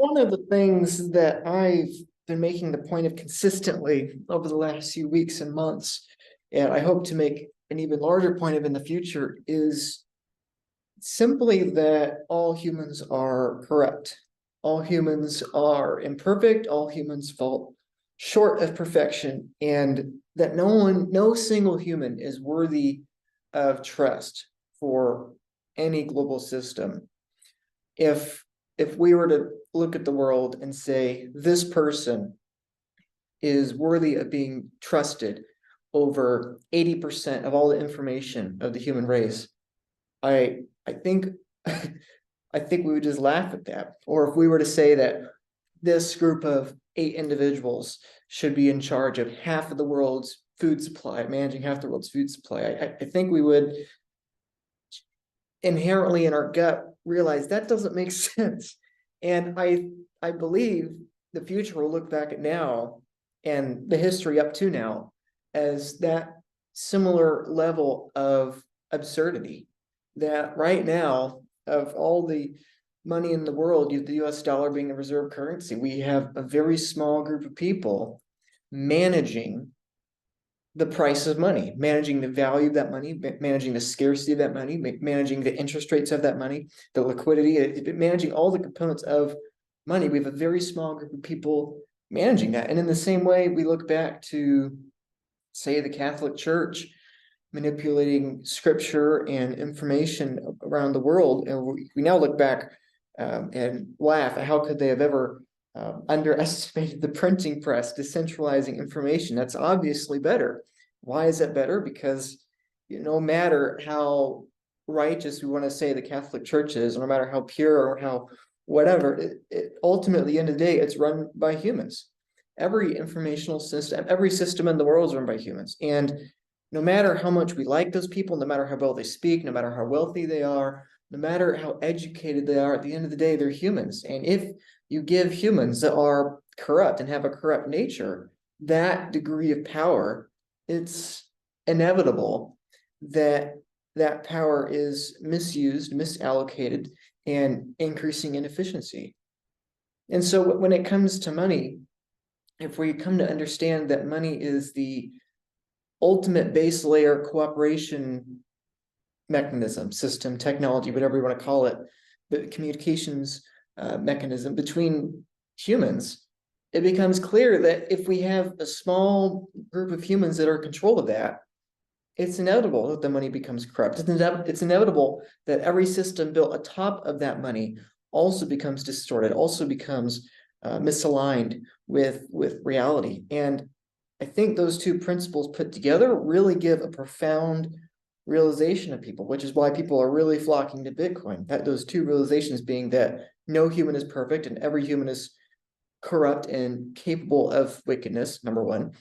One of the things that I've been making the point of consistently over the last few weeks and months, and I hope to make an even larger point of in the future, is simply that all humans are corrupt. All humans are imperfect. All humans fall short of perfection, and that no single human is worthy of trust for any global system. If we were to look at the world and say this person is worthy of being trusted over 80% of all the information of the human race, I think I think we would just laugh at that. Or if we were to say that this group of 8 individuals should be in charge of half of the world's food supply, managing half the world's food supply, I think we would inherently in our gut realize that doesn't make sense. And I believe the future will look back at now and the history up to now as that similar level of absurdity. That right now, of all the money in the world, the US dollar being the reserve currency, we have a very small group of people managing the price of money, managing the value of that money, managing the scarcity of that money, managing the interest rates of that money, the liquidity, managing all the components of money. We have a very small group of people managing that. And in the same way, we look back to, say, the Catholic Church manipulating scripture and information around the world. And we now look back and laugh at how could they have ever underestimated the printing press, decentralizing information. That's obviously better. Why is that better? Because no matter how righteous we want to say the Catholic Church is, no matter how pure or how whatever, ultimately, at the end of the day, it's run by humans. Every informational system, every system in the world is run by humans. And no matter how much we like those people, no matter how well they speak, no matter how wealthy they are, no matter how educated they are, at the end of the day, they're humans. And if you give humans that are corrupt and have a corrupt nature that degree of power, it's inevitable that that power is misused, misallocated, and increasing inefficiency. And so when it comes to money, if we come to understand that money is the ultimate base layer cooperation mechanism, system, technology, whatever you want to call it, the communications mechanism between humans, it becomes clear that if we have a small group of humans that are in control of that, it's inevitable that the money becomes corrupt. It's inevitable that every system built atop of that money also becomes distorted, also becomes misaligned with reality. And I think those two principles put together really give a profound realization of people, which is why people are really flocking to Bitcoin. That those two realizations being that no human is perfect and every human is corrupt and capable of wickedness, number one.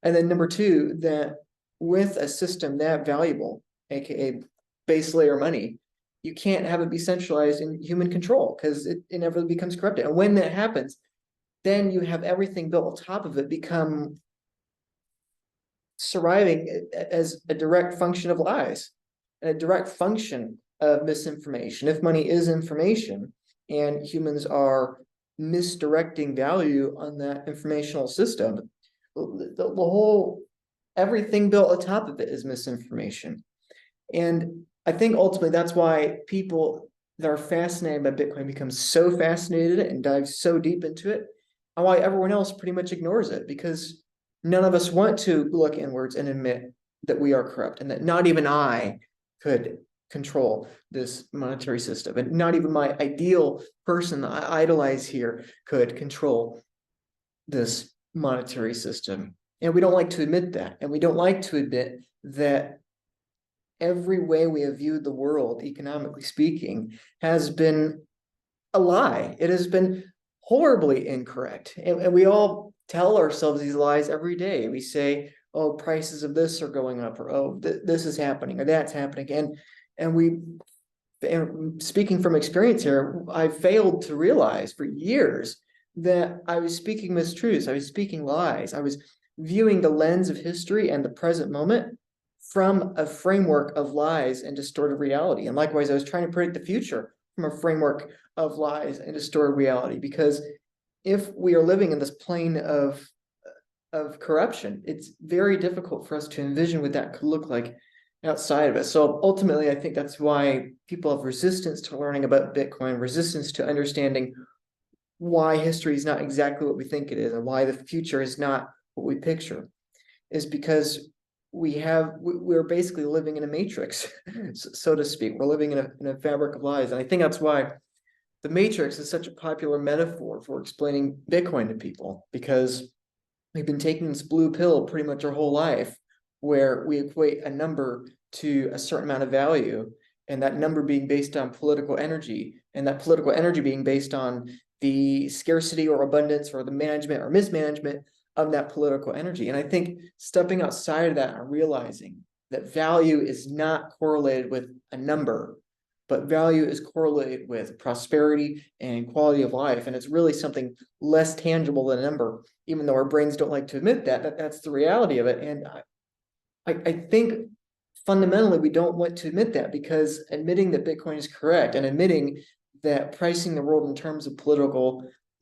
And then number two, that with a system that valuable, aka base layer money, you can't have it be centralized in human control because it inevitably becomes corrupted. And when that happens, then you have everything built on top of it become surviving as a direct function of lies and a direct function of misinformation. If money is information and humans are misdirecting value on that informational system, the whole everything built on top of it is misinformation. And I think ultimately that's why people that are fascinated by Bitcoin become so fascinated and dive so deep into it, and why everyone else pretty much ignores it, because none of us want to look inwards and admit that we are corrupt and that not even I could control this monetary system, and not even my ideal person that I idolize here could control this monetary system. And we don't like to admit that. And we don't like to admit that every way we have viewed the world, economically speaking, has been a lie. It has been horribly incorrect. And we all tell ourselves these lies every day. We say, oh, prices of this are going up, or oh, this is happening, or that's happening. And speaking from experience here, I failed to realize for years that I was speaking mistruths. I was speaking lies. I was viewing the lens of history and the present moment from a framework of lies and distorted reality. And likewise, I was trying to predict the future from a framework of lies and distorted reality. Because if we are living in this plane of corruption, it's very difficult for us to envision what that could look like outside of it. So ultimately, I think that's why people have resistance to learning about Bitcoin, resistance to understanding why history is not exactly what we think it is, and why the future is not what we picture, is because we're basically living in a matrix, so to speak. We're living in a fabric of lies. And I think that's why the matrix is such a popular metaphor for explaining Bitcoin to people, because we've been taking this blue pill pretty much our whole life, where we equate a number to a certain amount of value, and that number being based on political energy, and that political energy being based on the scarcity or abundance or the management or mismanagement of that political energy. And I think stepping outside of that and realizing that value is not correlated with a number, but value is correlated with prosperity and quality of life. And it's really something less tangible than a number, even though our brains don't like to admit that, that's the reality of it. And I think fundamentally we don't want to admit that, because admitting that Bitcoin is correct and admitting that pricing the world in terms of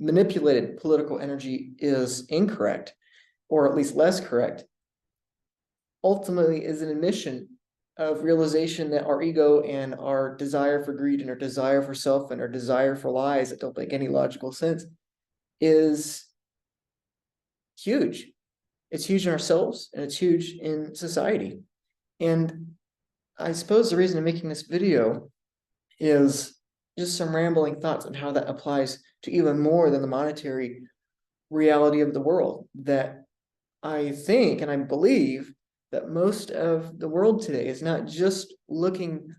manipulated political energy is incorrect, or at least less correct, ultimately is an admission of realization that our ego and our desire for greed and our desire for self and our desire for lies that don't make any logical sense is huge. It's huge in ourselves, and it's huge in society. And I suppose the reason I'm making this video is just some rambling thoughts on how that applies to even more than the monetary reality of the world. That I think and I believe that most of the world today is not just looking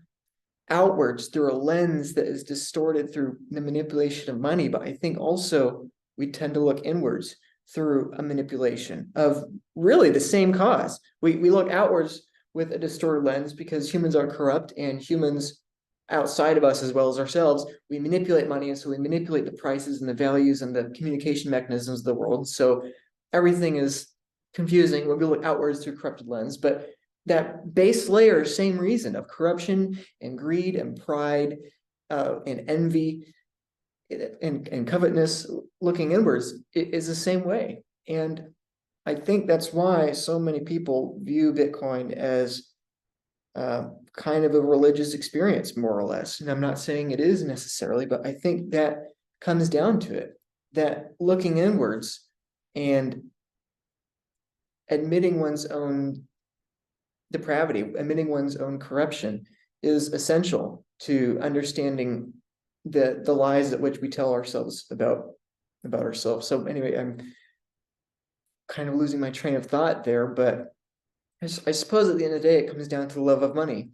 outwards through a lens that is distorted through the manipulation of money, but I think also we tend to look inwards through a manipulation of really the same cause. We look outwards with a distorted lens because humans are corrupt, and humans outside of us as well as ourselves, we manipulate money, and so we manipulate the prices and the values and the communication mechanisms of the world. So everything is confusing when we look outwards through a corrupted lens. But that base layer, same reason of corruption and greed and pride and envy and covetousness, looking inwards, is the same way. And I think that's why so many people view Bitcoin as kind of a religious experience, more or less. And I'm not saying it is necessarily, but I think that comes down to it, that looking inwards and admitting one's own depravity, admitting one's own corruption, is essential to understanding the lies at which we tell ourselves about ourselves. So anyway, I'm kind of losing my train of thought there, but I suppose at the end of the day, it comes down to the love of money.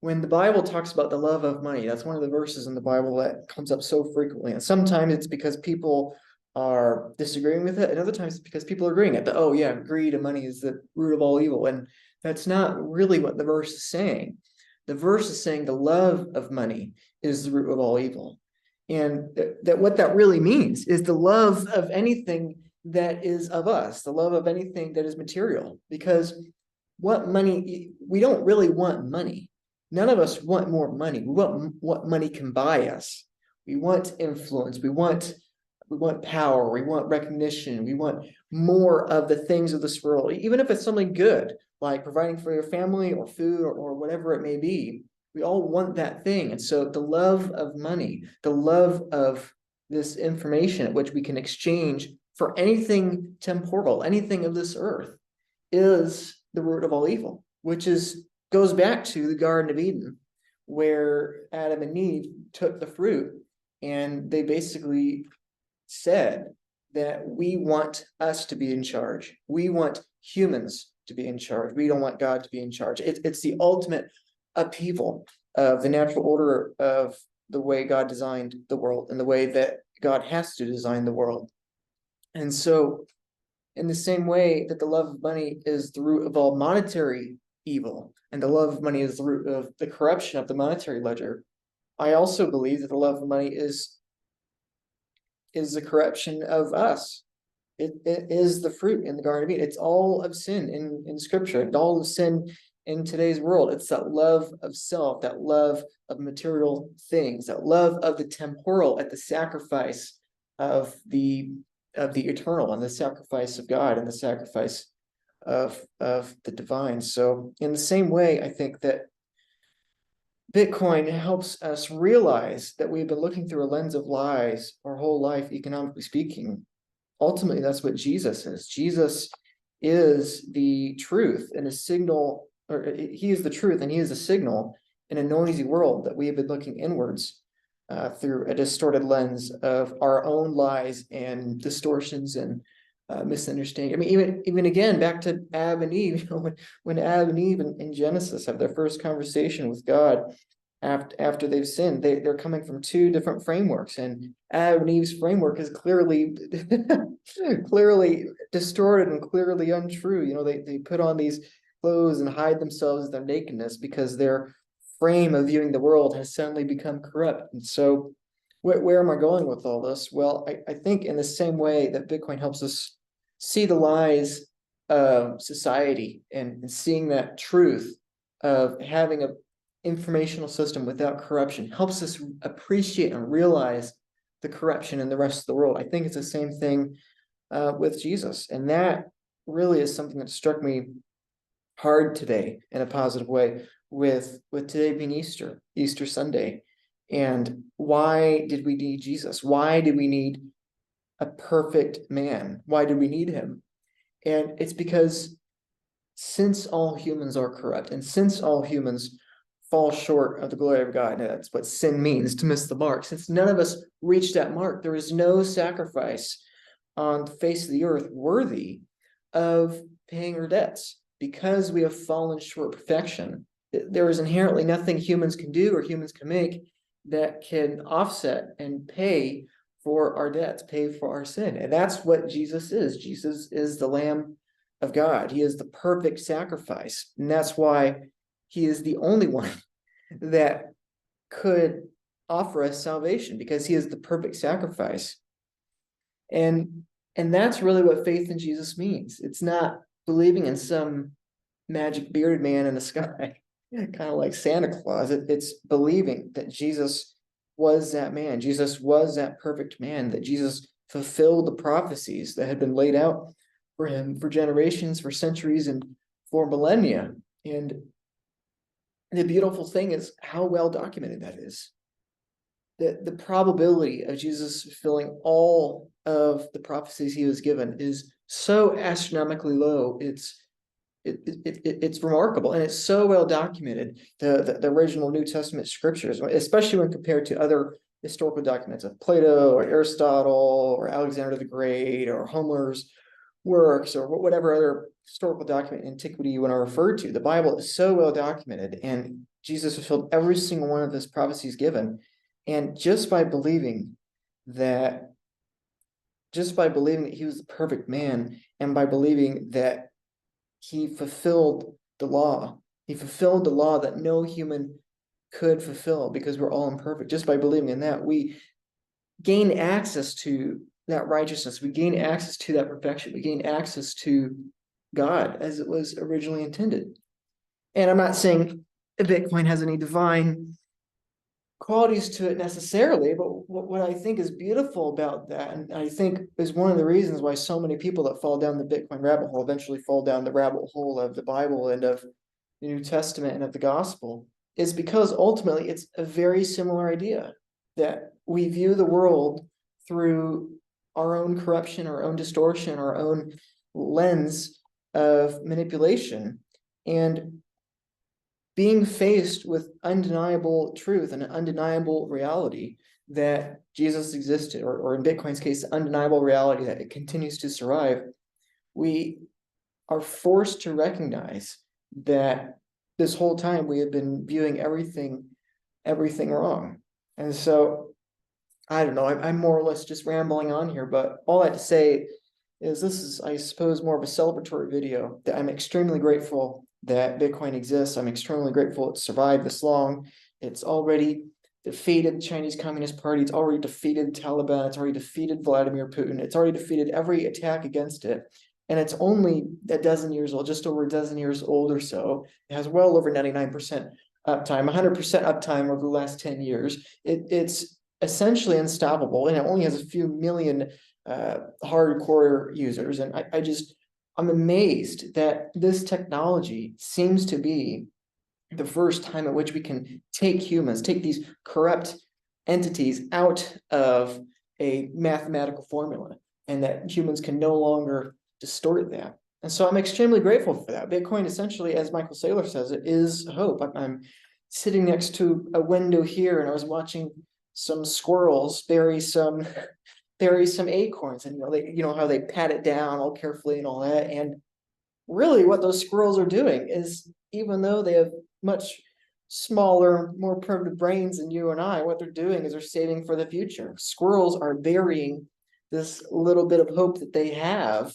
When the Bible talks about the love of money, that's one of the verses in the Bible that comes up so frequently. And sometimes it's because people are disagreeing with it, and other times it's because people are agreeing it. That, oh yeah, greed and money is the root of all evil. And that's not really what the verse is saying. The verse is saying the love of money is the root of all evil. And that what that really means is the love of anything that is of us, the love of anything that is material. Because we don't really want money. None of us want more money. We want what money can buy us. We want influence. We want power. We want recognition. We want more of the things of this world, even if it's something good, like providing for your family or food or whatever it may be. We all want that thing. And so the love of money, the love of this information at which we can exchange for anything temporal, anything of this earth, is the root of all evil, which goes back to the Garden of Eden, where Adam and Eve took the fruit, and they basically said that we want us to be in charge. We want humans to be in charge. We don't want God to be in charge. It's the ultimate upheaval of the natural order of the way God designed the world and the way that God has to design the world. And so, in the same way that the love of money is the root of all monetary evil, and the love of money is the root of the corruption of the monetary ledger, I also believe that the love of money is the corruption of us. It is the fruit in the Garden of Eden. It's all of sin in Scripture. All of sin in today's world. It's that love of self, that love of material things, that love of the temporal at the sacrifice of the eternal, and the sacrifice of God, and the sacrifice of the divine. So in the same way, I think that Bitcoin helps us realize that we've been looking through a lens of lies our whole life, economically speaking. Ultimately, that's what Jesus is. Jesus is the truth and a signal, or he is the truth and he is a signal in a noisy world that we have been looking inwards through a distorted lens of our own lies and distortions and misunderstanding. I mean, even again, back to Adam and Eve, you know, when Adam and Eve in Genesis have their first conversation with God after they've sinned, they're coming from two different frameworks, and Adam and Eve's framework is clearly clearly distorted and clearly untrue. You know, they put on these clothes and hide themselves in their nakedness because their frame of viewing the world has suddenly become corrupt. And so where am I going with all this? Well, I think in the same way that Bitcoin helps us see the lies of society and seeing that truth of having a informational system without corruption helps us appreciate and realize the corruption in the rest of the world. I think it's the same thing with Jesus. And that really is something that struck me hard today in a positive way, with today being Easter Sunday. And why did we need Jesus? Why did we need a perfect man? Why did we need him? And it's because since all humans are corrupt, and since all humans fall short of the glory of God, and that's what sin means, to miss the mark. Since none of us reached that mark, there is no sacrifice on the face of the earth worthy of paying our debts. Because we have fallen short of perfection, there is inherently nothing humans can do or humans can make that can offset and pay for our debts, pay for our sin. And that's what Jesus is. Jesus is the Lamb of God. He is the perfect sacrifice. And that's why he is the only one that could offer us salvation, because he is the perfect sacrifice. And that's really what faith in Jesus means. It's not believing in some magic bearded man in the sky, kind of like Santa Claus. It's believing that Jesus was that man. Jesus was that perfect man, that Jesus fulfilled the prophecies that had been laid out for him for generations, for centuries, and for millennia. And the beautiful thing is how well documented that is. The probability of Jesus fulfilling all of the prophecies he was given is so astronomically low. It's remarkable, and it's so well documented. The original New Testament scriptures, especially when compared to other historical documents of Plato or Aristotle or Alexander the Great or Homer's works or whatever other historical document in antiquity you want to refer to. The Bible is so well documented, and Jesus fulfilled every single one of his prophecies given. And just by believing that he was the perfect man, and by believing that he fulfilled the law that no human could fulfill, because we're all imperfect. Just by believing in that, we gain access to that righteousness. We gain access to that perfection. We gain access to God as it was originally intended. And I'm not saying Bitcoin has any divine qualities to it necessarily, but what I think is beautiful about that, and I think is one of the reasons why so many people that fall down the Bitcoin rabbit hole eventually fall down the rabbit hole of the Bible and of the New Testament and of the gospel, is because ultimately it's a very similar idea, that we view the world through our own corruption, our own distortion, our own lens of manipulation. And being faced with undeniable truth and an undeniable reality that Jesus existed, or in Bitcoin's case, undeniable reality that it continues to survive, we are forced to recognize that this whole time we have been viewing everything wrong. And so, I don't know, I'm more or less just rambling on here, but all that to say is this is, I suppose, more of a celebratory video, that I'm extremely grateful that Bitcoin exists. I'm extremely grateful it's survived this long. It's already defeated the Chinese Communist Party. It's already defeated the Taliban. It's already defeated Vladimir Putin. It's already defeated every attack against it. and it's only a dozen years old, just over a dozen years old or so. It has well over 99% uptime, 100% uptime over the last 10 years. It's essentially unstoppable, and it only has a few million hardcore users. And I'm amazed that this technology seems to be the first time at which we can take humans, take these corrupt entities out of a mathematical formula, and that humans can no longer distort that. And so I'm extremely grateful for that. Bitcoin, essentially, as Michael Saylor says, it is hope. I'm sitting next to a window here, and I was watching some squirrels bury some acorns, and how they pat it down all carefully and all that. And really, what those squirrels are doing is, even though they have much smaller, more primitive brains than you and I, what they're doing is they're saving for the future. Squirrels are burying this little bit of hope that they have,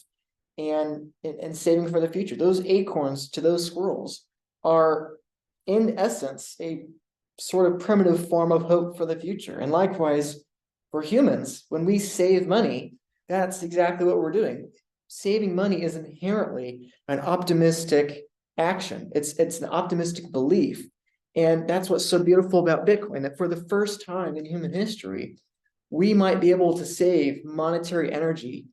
and saving for the future. Those acorns to those squirrels are, in essence, a sort of primitive form of hope for the future. And likewise, for humans, when we save money, that's exactly what we're doing. Saving money is inherently an optimistic action. It's an optimistic belief. And that's what's so beautiful about Bitcoin, that for the first time in human history, we might be able to save monetary energy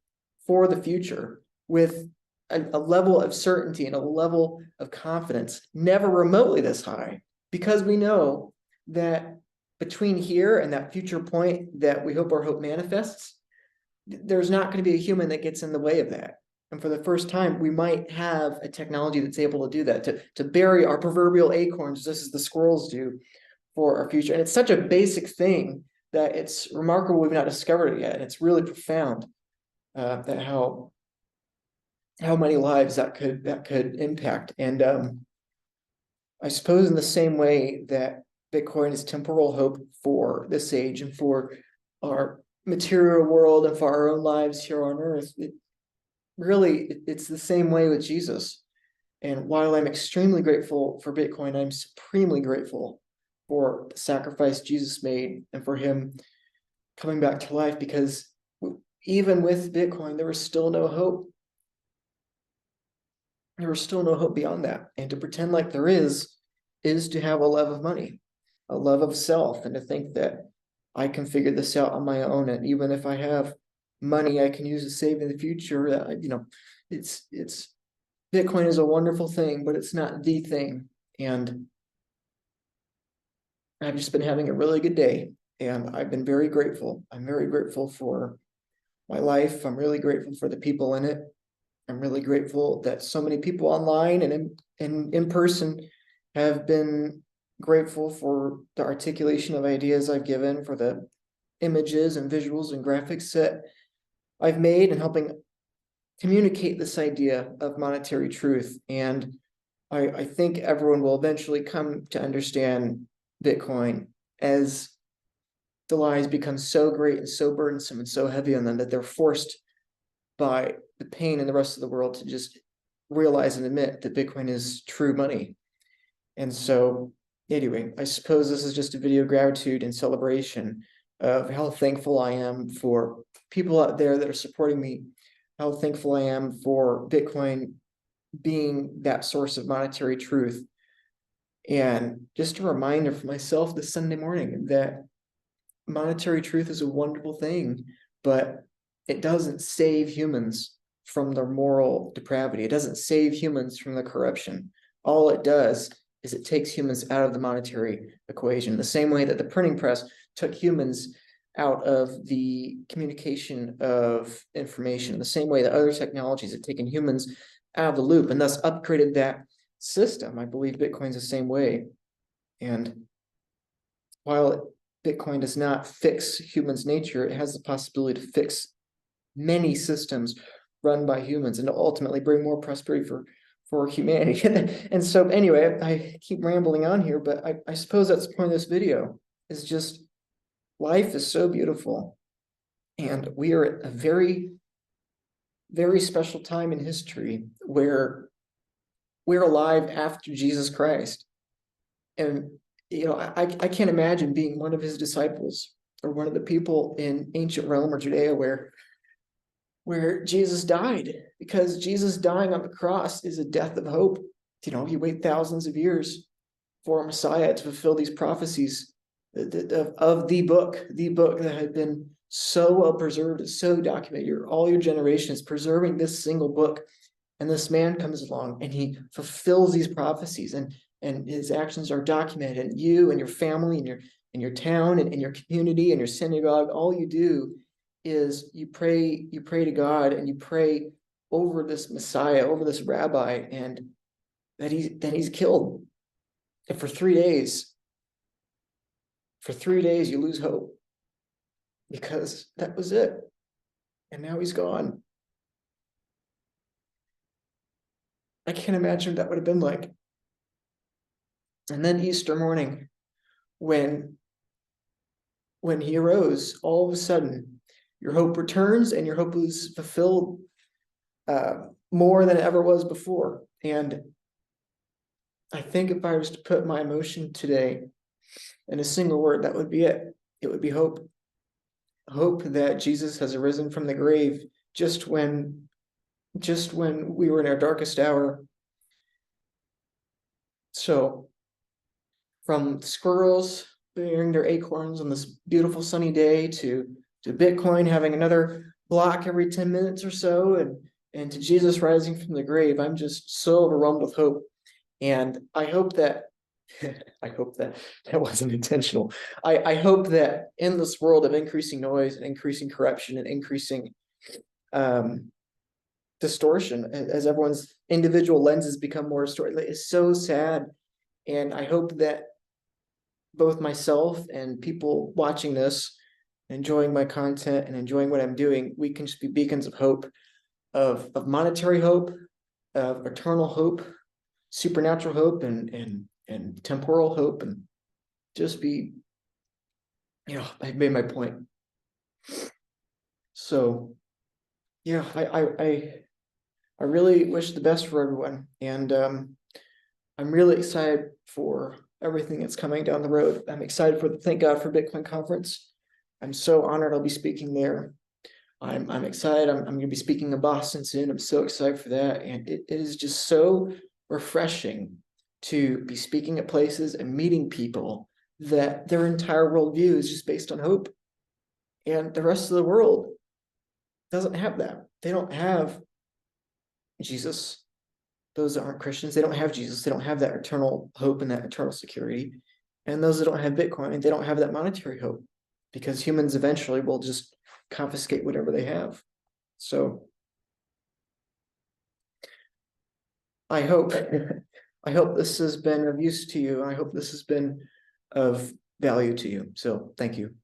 for the future with a level of certainty and a level of confidence never remotely this high, because we know that between here and that future point that we hope our hope manifests, there's not going to be a human that gets in the way of that. And for the first time, we might have a technology that's able to do that, to bury our proverbial acorns, just as the squirrels do, for our future. And it's such a basic thing that it's remarkable we've not discovered it yet. And it's really profound that how many lives that could impact. And I suppose in the same way that Bitcoin is temporal hope for this age and for our material world and for our own lives here on earth, it's the same way with Jesus. And while I'm extremely grateful for Bitcoin, I'm supremely grateful for the sacrifice Jesus made and for him coming back to life, because even with Bitcoin, there was still no hope. There was still no hope beyond that. And to pretend like there is to have a love of money, a love of self, and to think that I can figure this out on my own. And even if I have money I can use to save in the future, it's Bitcoin is a wonderful thing, but it's not the thing. And I've just been having a really good day, and I've been very grateful. I'm very grateful for my life. I'm really grateful for the people in it. I'm really grateful that so many people online and in person have been grateful for the articulation of ideas I've given, for the images and visuals and graphics that I've made, and helping communicate this idea of monetary truth. And I think everyone will eventually come to understand Bitcoin as the lies become so great and so burdensome and so heavy on them that they're forced by the pain in the rest of the world to just realize and admit that Bitcoin is true money. And so anyway, I suppose this is just a video of gratitude and celebration of how thankful I am for people out there that are supporting me, how thankful I am for Bitcoin being that source of monetary truth. And just a reminder for myself this Sunday morning that monetary truth is a wonderful thing, but it doesn't save humans from their moral depravity. It doesn't save humans from the corruption. All it does is it takes humans out of the monetary equation, the same way that the printing press took humans out of the communication of information, the same way that other technologies have taken humans out of the loop and thus upgraded that system. I believe Bitcoin's the same way. And while Bitcoin does not fix humans' nature, it has the possibility to fix many systems run by humans and to ultimately bring more prosperity for humanity. And so anyway, I keep rambling on here, but I suppose that's the point of this video, is just life is so beautiful. And we are at a very, very special time in history where we're alive after Jesus Christ. And I can't imagine being one of his disciples or one of the people in ancient Rome or Judea where where Jesus died, because Jesus dying on the cross is a death of hope. You know, he waited thousands of years for a Messiah to fulfill these prophecies of the book that had been so well preserved, so documented. All your generations preserving this single book, and this man comes along and he fulfills these prophecies, and his actions are documented. And you and your family and your town and your community and your synagogue, all you do is you pray to God, and you pray over this Messiah, over this rabbi, and that he's killed. And for 3 days, you lose hope, because that was it. And now he's gone. I can't imagine what that would have been like. And then Easter morning, when he arose, all of a sudden, your hope returns, and your hope is fulfilled more than it ever was before. And I think if I was to put my emotion today in a single word, that would be it. It would be hope. Hope that Jesus has arisen from the grave just when we were in our darkest hour. So, from squirrels bearing their acorns on this beautiful sunny day, to Bitcoin having another block every 10 minutes or so, and to Jesus rising from the grave, I'm just so overwhelmed with hope. And I hope that that wasn't intentional. I hope that in this world of increasing noise and increasing corruption and increasing distortion, as everyone's individual lenses become more distorted, it's so sad. And I hope that both myself and people watching this, enjoying my content and enjoying what I'm doing, we can just be beacons of hope, of monetary hope, of eternal hope, supernatural hope, and temporal hope, and just be, I made my point. So yeah, I really wish the best for everyone, and I'm really excited for everything that's coming down the road. I'm excited for the Thank God for Bitcoin conference. I'm so honored I'll be speaking there. I'm excited. I'm going to be speaking in Boston soon. I'm so excited for that. And it is just so refreshing to be speaking at places and meeting people that their entire worldview is just based on hope. And the rest of the world doesn't have that. They don't have Jesus. Those that aren't Christians, they don't have Jesus. They don't have that eternal hope and that eternal security. And those that don't have Bitcoin, they don't have that monetary hope, because humans eventually will just confiscate whatever they have. So I hope this has been of use to you. I hope this has been of value to you. So thank you.